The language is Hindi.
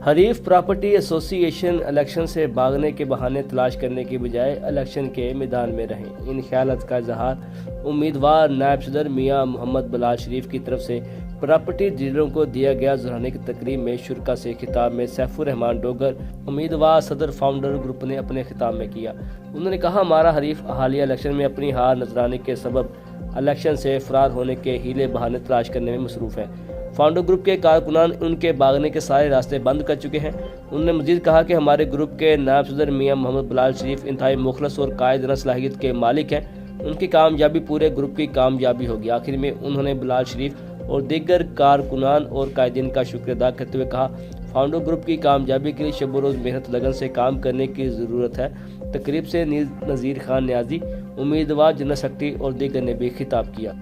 हरीफ प्रॉपर्टी एसोसिएशन इलेक्शन से भागने के बहाने तलाश करने की बजाय इलेक्शन के मैदान में रहे। इन ख्यालात का इजहार उम्मीदवार नायब सदर मियां मोहम्मद बिलाल शरीफ की तरफ से प्रॉपर्टी डीलरों को दिया गया जुराने की तकरीब में शुरा से खिताब में सैफुर रहमान डोगर उम्मीदवार सदर फाउंडर ग्रुप ने अपने खिताब में किया। उन्होंने कहा, हमारा हरीफ हालिया इलेक्शन में अपनी हार नजराने के सबब इलेक्शन से फरार होने के हीले बहाने तलाश करने में मसरूफ है। फाउंडर ग्रुप के कारकुनान उनके भागने के सारे रास्ते बंद कर चुके हैं। उन्होंने मजीद कहा कि हमारे ग्रुप के नायब सदर मियां मोहम्मद बिलाल शरीफ इंतहाई मुखलस और कायदना सलाहियत के मालिक हैं। उनकी कामयाबी पूरे ग्रुप की कामयाबी होगी। आखिर में उन्होंने बिलाल शरीफ और दीगर कारकुनान और कायदीन का शुक्र अदा करते हुए कहा, फाउंडर ग्रुप की कामयाबी के लिए शब रोज़ मेहनत लगन से काम करने की ज़रूरत है। तकरीब से नज़ीर खान न्याजी, उम्मीदवार जनरल सेक्रेटरी और दीगर ने भी खिताब किया।